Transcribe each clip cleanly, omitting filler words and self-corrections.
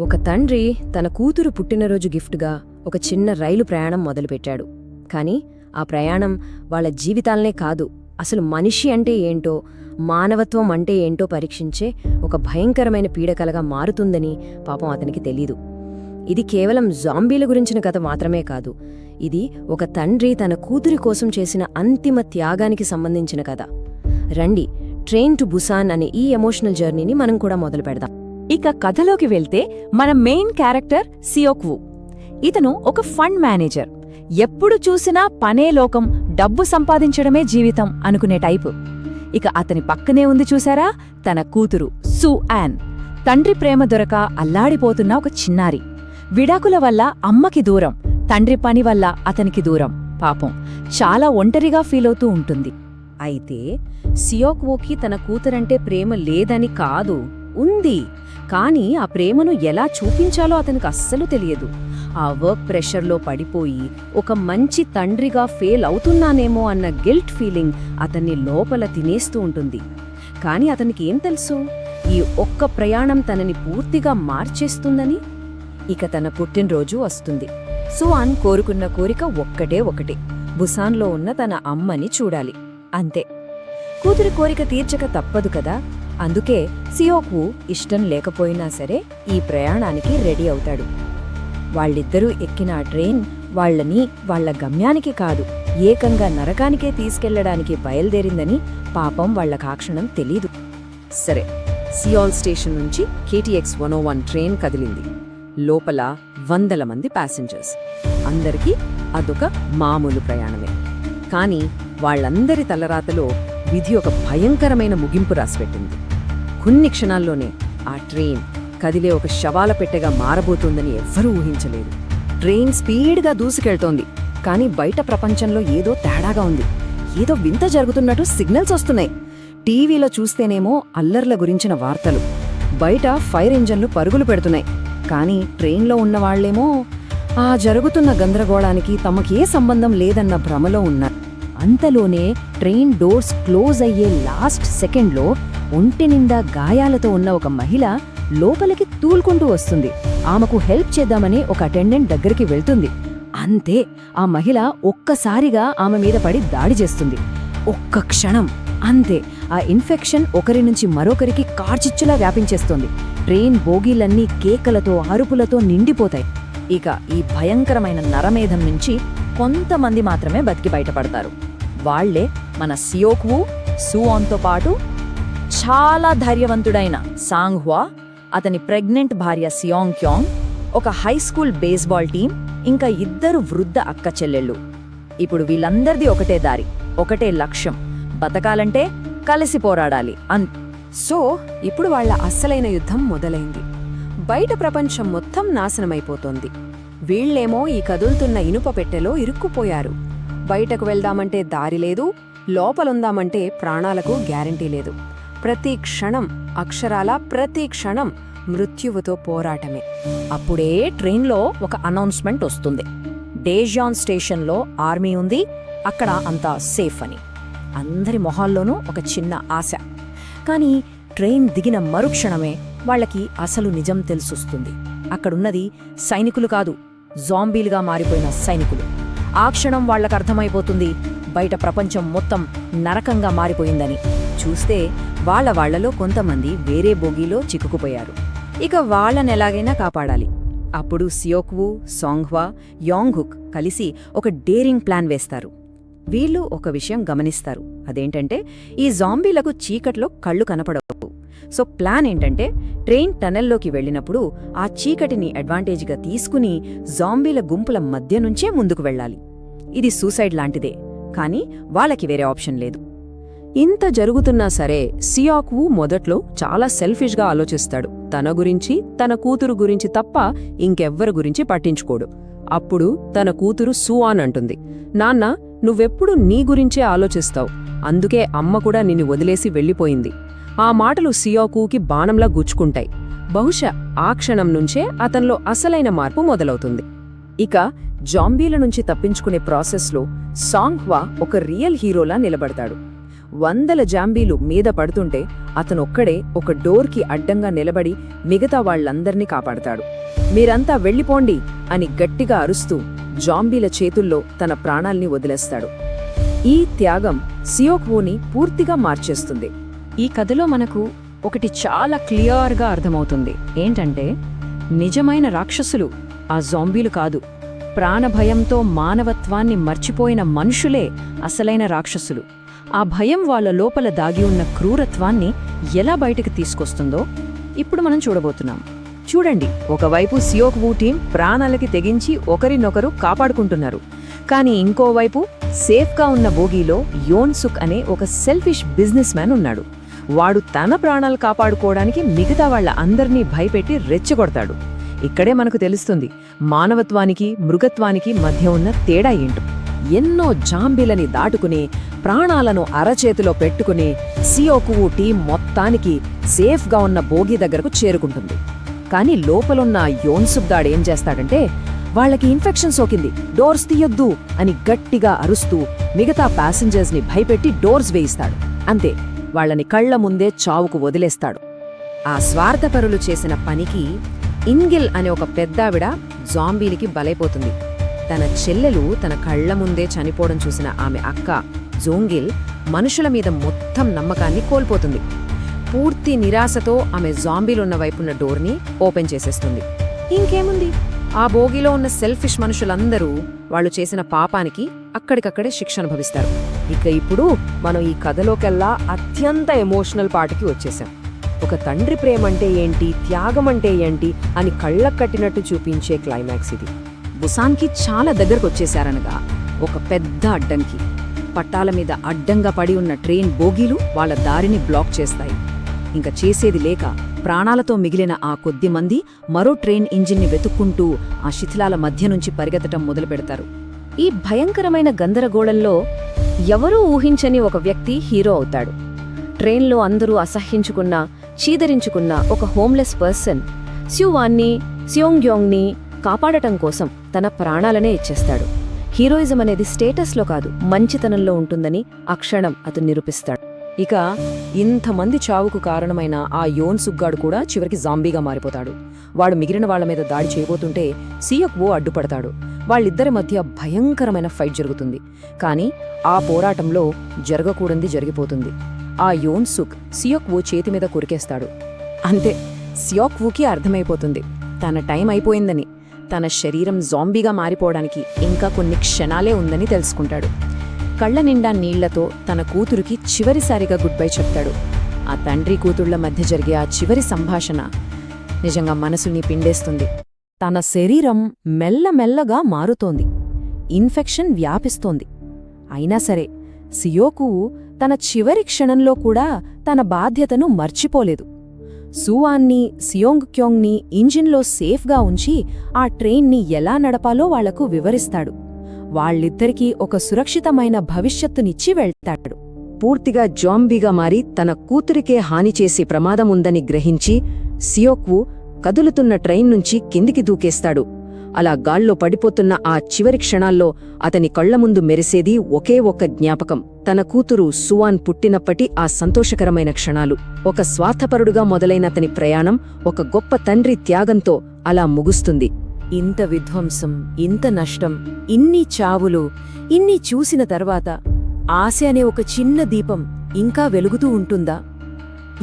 ఒక తండ్రి తన కూతురు పుట్టినరోజు గిఫ్ట్గా ఒక చిన్న రైలు ప్రయాణం మొదలుపెట్టాడు. కాని ఆ ప్రయాణం వాళ్ళ జీవితాలనే కాదు, అసలు మనిషి అంటే ఏంటో, మానవత్వం అంటే ఏంటో పరీక్షించే ఒక భయంకరమైన పీడకలగా మారుతుందని పాపం అతనికి తెలీదు. ఇది కేవలం జాంబీల గురించిన కథ మాత్రమే కాదు, ఇది ఒక తండ్రి తన కూతురి కోసం చేసిన అంతిమ త్యాగానికి సంబంధించిన కథ. రండి, ట్రైన్ టు బుసాన్ అనే ఈ ఎమోషనల్ జర్నీని మనం కూడా మొదలు పెడదాం. ఇక కథలోకి వెళ్తే మన మెయిన్ క్యారెక్టర్ సియోక్ వూ. ఇతను ఒక ఫండ్ మేనేజర్. ఎప్పుడు చూసినా పనే లోకం, డబ్బు సంపాదించడమే జీవితం అనుకునే టైపు. ఇక అతని పక్కనే ఉంది చూసారా, తన కూతురు సూ యాన్. తండ్రి ప్రేమ దొరక అల్లాడిపోతున్న ఒక చిన్నారి. విడాకుల వల్ల అమ్మకి దూరం, తండ్రి పని వల్ల అతనికి దూరం. పాపం చాలా ఒంటరిగా ఫీలవుతూ ఉంటుంది. అయితే సియోక్ వూకి తన కూతురంటే ప్రేమ లేదని కాదు, ఉంది. కాని ఆ ప్రేమను ఎలా చూపించాలో అతనికి అస్సలు తెలియదు. ఆ వర్క్ ప్రెషర్లో పడిపోయి ఒక మంచి తండ్రిగా ఫెయిల్ అవుతున్నానేమో అన్న గిల్ట్ ఫీలింగ్ అతన్ని లోపల తినేస్తూ ఉంటుంది. కాని అతనికి ఏం తెలుసు, ఈ ఒక్క ప్రయాణం తనని పూర్తిగా మార్చేస్తుందని. ఇక తన పుట్టినరోజు వస్తుంది. సువాన్ కోరుకున్న కోరిక ఒక్కటే ఒకటి, బుసాన్లో ఉన్న తన అమ్మని చూడాలి. అంతే. కూతురి కోరిక తీర్చక తప్పదు కదా. అందుకే సియోక్ వూ ఇష్టం లేకపోయినా సరే ఈ ప్రయాణానికి రెడీ అవుతాడు. వాళ్ళిద్దరూ ఎక్కిన ఆ ట్రైన్ వాళ్లని వాళ్ల గమ్యానికి కాదు, ఏకంగా నరకానికే తీసుకెళ్లడానికి బయలుదేరిందని పాపం వాళ్లకాక్షణం తెలీదు. సరే, సియోల్ స్టేషన్ నుంచి KTX 101 ట్రైన్ కదిలింది. లోపల 100 మంది ప్యాసింజర్స్. అందరికీ అదొక మామూలు ప్రయాణమే. కాని వాళ్లందరి తలరాతలో విధి ఒక భయంకరమైన ముగింపు రాసిపెట్టింది. కొన్ని క్షణాల్లోనే ఆ ట్రైన్ కదిలే ఒక శవాల పెట్టెగా మారబోతోందని ఎవ్వరూ ఊహించలేదు. ట్రైన్ స్పీడ్గా దూసుకెళ్తోంది. కాని బయట ప్రపంచంలో ఏదో తేడాగా ఉంది. ఏదో వింత జరుగుతున్నట్టు సిగ్నల్స్ వస్తున్నాయి. టీవీలో చూస్తేనేమో అల్లర్ల గురించిన వార్తలు, బయట ఫైర్ ఇంజన్లు పరుగులు పెడుతున్నాయి. కాని ట్రైన్లో ఉన్నవాళ్లేమో ఆ జరుగుతున్న గందరగోళానికి తమకే సంబంధం లేదన్న భ్రమలో ఉన్నారు. అంతలోనే ట్రైన్ డోర్స్ క్లోజ్ అయ్యే లాస్ట్ సెకండ్లో ఒంటి నిండా గాయాలతో ఉన్న ఒక మహిళ లోపలికి తూల్కుంటూ వస్తుంది. ఆమెకు హెల్ప్ చేద్దామని ఒక అటెండెంట్ దగ్గరికి వెళ్తుంది. అంతే, ఆ మహిళ ఒక్కసారిగా ఆమె మీద పడి దాడి చేస్తుంది. ఒక్క క్షణం అంతే, ఆ ఇన్ఫెక్షన్ ఒకరి నుంచి మరొకరికి కార్చిచ్చులా వ్యాపించేస్తోంది. ట్రైన్ బోగీలన్నీ కేకలతో అరుపులతో నిండిపోతాయి. ఇక ఈ భయంకరమైన నరమేధం నుంచి కొంతమంది మాత్రమే బతికి బయటపడతారు. వాళ్లే మన సియోక్ వూ, సువాన్తో పాటు చాలా ధైర్యవంతుడైన సాంగ్ హ్వా, అతని ప్రెగ్నెంట్ భార్య సియోంగ్ క్యాంగ్, ఒక హైస్కూల్ బేస్బాల్ టీం, ఇంకా 2 వృద్ధ అక్క చెల్లెళ్ళు. ఇప్పుడు వీళ్ళందరిది ఒకటే దారి, ఒకటే లక్ష్యం, బతకాలంటే కలిసి పోరాడాలి. సో ఇప్పుడు వాళ్ల అస్సలైన యుద్ధం మొదలైంది. బయట ప్రపంచం మొత్తం నాశనమైపోతోంది. వీళ్లేమో ఈ కదులుతున్న ఇనుప పెట్టెలో ఇరుక్కుపోయారు. బయటకు వెళ్దామంటే దారి లేదు, లోపలుందామంటే ప్రాణాలకు గ్యారంటీ లేదు. ప్రతి క్షణం, అక్షరాల ప్రతి క్షణం మృత్యువుతో పోరాటమే. అప్పుడే ట్రైన్లో ఒక అనౌన్స్మెంట్ వస్తుంది. డేజాన్ స్టేషన్లో ఆర్మీ ఉంది, అక్కడ అంతా సేఫ్ అని. అందరి మొహాల్లోనూ ఒక చిన్న ఆశ. కాని ట్రైన్ దిగిన మరుక్షణమే వాళ్లకి అసలు నిజం తెలుసొస్తుంది. అక్కడున్నది సైనికులు కాదు, జాంబీలుగా మారిపోయిన సైనికులు. ఆ క్షణం వాళ్లకర్థమైపోతుంది బయట ప్రపంచం మొత్తం నరకంగా మారిపోయిందని. చూస్తే వాళ్లలో కొంతమంది వేరే బోగీలో చిక్కుకుపోయారు. ఇక వాళ్లనెలాగైనా కాపాడాలి. అప్పుడు సియోక్ వూ, సాంగ్ హ్వా, యాంగ్ హుక్ కలిసి ఒక డేరింగ్ ప్లాన్ వేస్తారు. వీళ్ళు ఒక విషయం గమనిస్తారు. అదేంటంటే, ఈ జాంబీలకు చీకట్లో కళ్ళు కనపడవు. సో ప్లాన్ ఏంటంటే, ట్రైన్ టనెల్లోకి వెళ్ళినప్పుడు ఆ చీకటిని అడ్వాంటేజ్గా తీసుకుని జాంబీల గుంపుల మధ్య నుంచే ముందుకు వెళ్ళాలి. ఇది సూసైడ్ లాంటిదే, కాని వాళ్ళకి వేరే ఆప్షన్ లేదు. ఇంత జరుగుతున్నా సరే సియోక్ వూ మొదట్లో చాలా సెల్ఫిష్గా ఆలోచిస్తాడు. తన గురించి, తన కూతురు గురించి తప్ప ఇంకెవ్వరి గురించి పట్టించుకోడు. అప్పుడు తన కూతురు సువాన్ అంటుంది, నాన్న, నువ్వెప్పుడు నీ గురించే ఆలోచిస్తావు, అందుకే అమ్మ కూడా నిన్ను వదిలేసి వెళ్ళిపోయింది. ఆ మాటలు సియోక్ వూకి బాణంలా గుచ్చుకుంటాయి. బహుశా ఆ క్షణం నుంచే అతనిలో అసలైన మార్పు మొదలవుతుంది. ఇక జాంబీల నుంచి తప్పించుకునే ప్రాసెస్లో సాంగ్ హ్వా ఒక రియల్ హీరోలా నిలబడతాడు. వందల జాంబీలు మీద పడుతుంటే అతనొక్కడే ఒక డోర్కి అడ్డంగా నిలబడి మిగతా వాళ్లందర్నీ కాపాడతాడు. మీరంతా వెళ్ళిపోండి అని గట్టిగా అరుస్తూ జాంబీల చేతుల్లో తన ప్రాణాల్ని వదిలేస్తాడు. ఈ త్యాగం సియోక్ వూని పూర్తిగా మార్చేస్తుంది. ఈ కథలో మనకు ఒకటి చాలా క్లియర్గా అర్థమవుతుంది. ఏంటంటే నిజమైన రాక్షసులు ఆ జాంబీలు కాదు, ప్రాణభయంతో మానవత్వాన్ని మర్చిపోయిన మనుషులే అసలైన రాక్షసులు. ఆ భయం వాళ్ళ లోపల దాగి ఉన్న క్రూరత్వాన్ని ఎలా బయటకు తీసుకొస్తుందో ఇప్పుడు మనం చూడబోతున్నాం. చూడండి, ఒకవైపు సియోక్ వూ టీం ప్రాణాలకి తెగించి ఒకరినొకరు కాపాడుకుంటున్నారు. కానీ ఇంకోవైపు సేఫ్గా ఉన్న బోగీలో యోన్ సుక్ అనే ఒక సెల్ఫిష్ బిజినెస్ మ్యాన్ ఉన్నాడు. వాడు తన ప్రాణాలు కాపాడుకోవడానికి మిగతా వాళ్ళ అందర్నీ భయపెట్టి రెచ్చగొడతాడు. ఇక్కడే మనకు తెలుస్తుంది మానవత్వానికి మృగత్వానికి మధ్య ఉన్న తేడా ఏంటో. ఎన్నో జాంబీలని దాటుకుని ప్రాణాలను అరచేతిలో పెట్టుకుని సియోక్ వూ టీం మొత్తానికి సేఫ్గా ఉన్న బోగీ దగ్గరకు చేరుకుంటుంది. కానీ లోపలున్న యోన్ సుక్ దాడేం చేస్తాడంటే, వాళ్ళకి ఇన్ఫెక్షన్ సోకింది, డోర్స్ తీయొద్దు అని గట్టిగా అరుస్తూ మిగతా ప్యాసింజర్స్ని భయపెట్టి డోర్స్ వేయిస్తాడు. అంతే, వాళ్ళని కళ్ల ముందే చావుకు వదిలేస్తాడు. ఆ స్వార్థపరులు చేసిన పనికి ఇన్గిల్ అనే ఒక పెద్దావిడ జాంబీలకి బలైపోతుంది. తన చెల్లెలు తన కళ్ల ముందే చనిపోవడం చూసిన ఆమె అక్క జోంగిల్ మనుషుల మీద మొత్తం నమ్మకాన్ని కోల్పోతుంది. పూర్తి నిరాశతో ఆమె జాంబీలున్న వైపున్న డోర్ని ఓపెన్ చేసేస్తుంది. ఇంకేముంది, ఆ బోగిలో ఉన్న సెల్ఫిష్ మనుషులందరూ వాళ్ళు చేసిన పాపానికి అక్కడికక్కడే శిక్ష అనుభవిస్తారు. ఇప్పుడు మనం ఈ కథలోకెల్లా అత్యంత ఎమోషనల్ పార్ట్కి వచ్చేసాం. ఒక తండ్రి ప్రేమంటే ఏంటి, త్యాగమంటే ఏంటి అని కళ్ళకు కట్టినట్టు చూపించే క్లైమాక్స్ ఇది. బుసాన్కి చాలా దగ్గరకొచ్చేశారనగా ఒక పెద్ద అడ్డంకి. పట్టాల మీద అడ్డంగా పడి ఉన్న ట్రైన్ బోగీలు వాళ్ళ దారిని బ్లాక్ చేస్తాయి. ఇంక చేసేది లేక ప్రాణాలతో మిగిలిన ఆ కొద్ది మంది మరో ట్రైన్ ఇంజిన్ని వెతుక్కుంటూ ఆ శిథిలాల మధ్య నుంచి పరిగెత్తటం మొదలుపెడతారు. ఈ భయంకరమైన గందరగోళంలో ఎవరూ ఊహించని ఒక వ్యక్తి హీరో అవుతాడు. ట్రైన్లో అందరూ అసహ్యించుకున్నా చీదరించుకున్న ఒక హోమ్లెస్ పర్సన్ స్యూవాన్ని సియోంగ్యోంగ్ని కాపాడటం కోసం తన ప్రాణాలనే ఇచ్చేస్తాడు. హీరోయిజం అనేది స్టేటస్లో కాదు, మంచితనంలో ఉంటుందని ఆ క్షణం అతను నిరూపిస్తాడు. ఇక ఇంతమంది చావుకు కారణమైన ఆ యోన్ సుగ్గాడు కూడా చివరికి జాంబీగా మారిపోతాడు. వాడు మిగిలిన వాళ్ల మీద దాడి చేయబోతుంటే సియోక్ వూ అడ్డుపడతాడు. వాళ్ళిద్దరి మధ్య భయంకరమైన ఫైట్ జరుగుతుంది. కానీ ఆ పోరాటంలో జరగకూడంది జరిగిపోతుంది. ఆ యోన్ సుక్ సియోక్ వూ చేతి మీద కొరికేస్తాడు. అంతే, సియోక్ వూకి అర్థమైపోతుంది తన టైం అయిపోయిందని. తన శరీరం జాంబీగా మారిపోవడానికి ఇంకా కొన్ని క్షణాలే ఉందని తెలుసుకుంటాడు. కళ్ల నిండా నీళ్లతో తన కూతురికి చివరిసారిగా గుడ్ బై చెప్తాడు. ఆ తండ్రి కూతుళ్ల మధ్య జరిగే ఆ చివరి సంభాషణ నిజంగా మనసుని పిండేస్తుంది. తన శరీరం మెల్లమెల్లగా మారుతోంది. ఇన్ఫెక్షన్ వ్యాపిస్తోంది. అయినా సరే సియోక్ వూ తన చివరి క్షణంలో కూడా తన బాధ్యతను మర్చిపోలేదు. సూవాన్ని సియోంగ్క్యోంగ్ని ఇంజిన్లో సేఫ్గా ఉంచి ఆ ట్రైన్ని ఎలా నడపాలో వాళ్లకు వివరిస్తాడు. వాళ్ళిద్దరికీ ఒక సురక్షితమైన భవిష్యత్తునిచ్చి వెళ్తాడు. పూర్తిగా జాంబీగా మారి తన కూతురికే హాని చేసే ప్రమాదముందని గ్రహించి సియోక్ వూ కదులుతున్న ట్రైన్ నుంచి కిందికి దూకేస్తాడు. అలా గాల్లో పడిపోతున్న ఆ చివరి క్షణాల్లో అతని కళ్ల ముందు మెరిసేది ఒకే ఒక్క జ్ఞాపకం, తన కూతురు సువాన్ పుట్టినప్పటి ఆ సంతోషకరమైన క్షణాలు. ఒక స్వార్థపరుడుగా మొదలైన అతని ప్రయాణం ఒక గొప్ప తండ్రి త్యాగంతో అలా ముగుస్తుంది. ఇంత విధ్వంసం, ఇంత నష్టం, ఇన్ని చావులు, ఇన్ని చూసిన తర్వాత ఆశ అనే ఒక చిన్న దీపం ఇంకా వెలుగుతూ ఉంటుందా?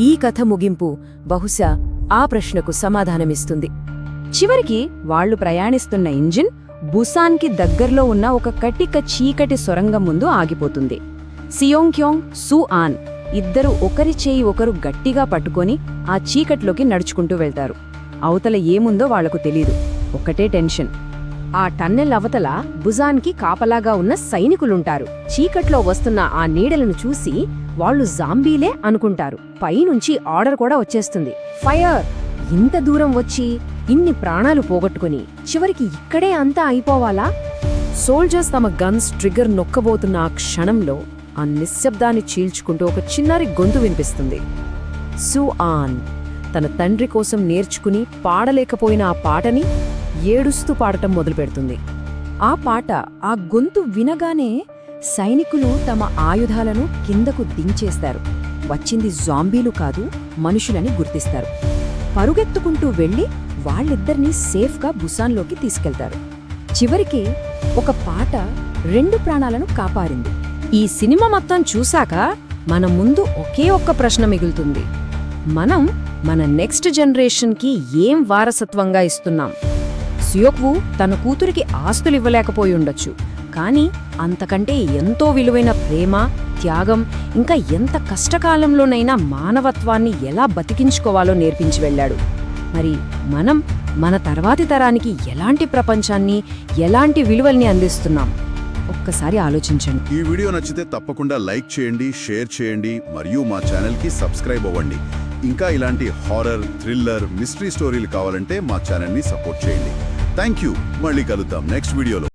ఈ కథ ముగింపు బహుశా ఆ ప్రశ్నకు సమాధానమిస్తుంది. చివరికి వాళ్లు ప్రయాణిస్తున్న ఇంజిన్ బుసాన్కి దగ్గర్లో ఉన్న ఒక కటిక చీకటి సొరంగం ముందు ఆగిపోతుంది. సియోంగ్క్యోంగ్, సూఆన్ ఇద్దరు ఒకరి చేయి ఒకరు గట్టిగా పట్టుకొని ఆ చీకట్లోకి నడుచుకుంటూ వెళ్తారు. అవతల ఏముందో వాళ్లకు తెలీదు, ఒక్కటే టెన్షన్. ఆ టన్నెల్ అవతల బుసాన్కి కాపలాగా ఉన్న సైనికులుంటారు. చీకట్లో వస్తున్న ఆ నీడలను చూసి వాళ్లు జాంబీలే అనుకుంటారు. పైనుంచి ఆర్డర్ కూడా వచ్చేస్తుంది, ఫైర్! ఇంత దూరం వచ్చి ఇన్ని ప్రాణాలు పోగొట్టుకుని చివరికి ఇక్కడే అంతా అయిపోవాలా? సోల్జర్స్ తమ గన్స్ ట్రిగ్గర్ నొక్కబోతున్న ఆ క్షణంలో ఆ నిశ్శబ్దాన్ని చీల్చుకుంటూ ఒక చిన్నారి గొంతు వినిపిస్తుంది. సూఆన్ తన తండ్రి కోసం నేర్చుకుని పాడలేకపోయిన ఆ పాటని ఏడుస్తూ పాడటం మొదలుపెడుతుంది. ఆ పాట, ఆ గొంతు వినగానే సైనికులు తమ ఆయుధాలను కిందకు దించేస్తారు. వచ్చింది జాంబీలు కాదు, మనుషులని గుర్తిస్తారు. పరుగెత్తుకుంటూ వెళ్లి వాళ్ళిద్దరినీ సేఫ్గా బుసాన్లోకి తీసుకెళ్తారు. చివరికి ఒక పాట 2 ప్రాణాలను కాపాడింది. ఈ సినిమా మొత్తం చూశాక మన ముందు ఒకే ఒక్క ప్రశ్న మిగులుతుంది. మనం మన నెక్స్ట్ జనరేషన్కి ఏం వారసత్వంగా ఇస్తున్నాం? సియోక్వు తన కూతురికి ఆస్తులివ్వలేకపోయి ఉండొచ్చు, కానీ అంతకంటే ఎంతో విలువైన ప్రేమ, త్యాగం, ఇంకా ఎంత కష్టకాలంలోనైనా మానవత్వాన్ని ఎలా బతికించుకోవాలో నేర్పించి వెళ్ళాడు. మరి మనం మన తర్వాతి తరానికి ఎలాంటి ప్రపంచాన్ని, ఎలాంటి విలువల్ని అందిస్తున్నాం? ఒక్కసారి ఆలోచించండి. ఈ వీడియో నచ్చితే తప్పకుండా లైక్ చేయండి, షేర్ చేయండి మరియు మా ఛానల్కి సబ్స్క్రైబ్ అవ్వండి. ఇంకా ఇలాంటి హారర్, థ్రిల్లర్, మిస్టరీ స్టోరీలు కావాలంటే మా ఛానల్ని సపోర్ట్ చేయండి. Thank you. మళ్ళీ కలుద్దాం నెక్స్ట్ వీడియోలో.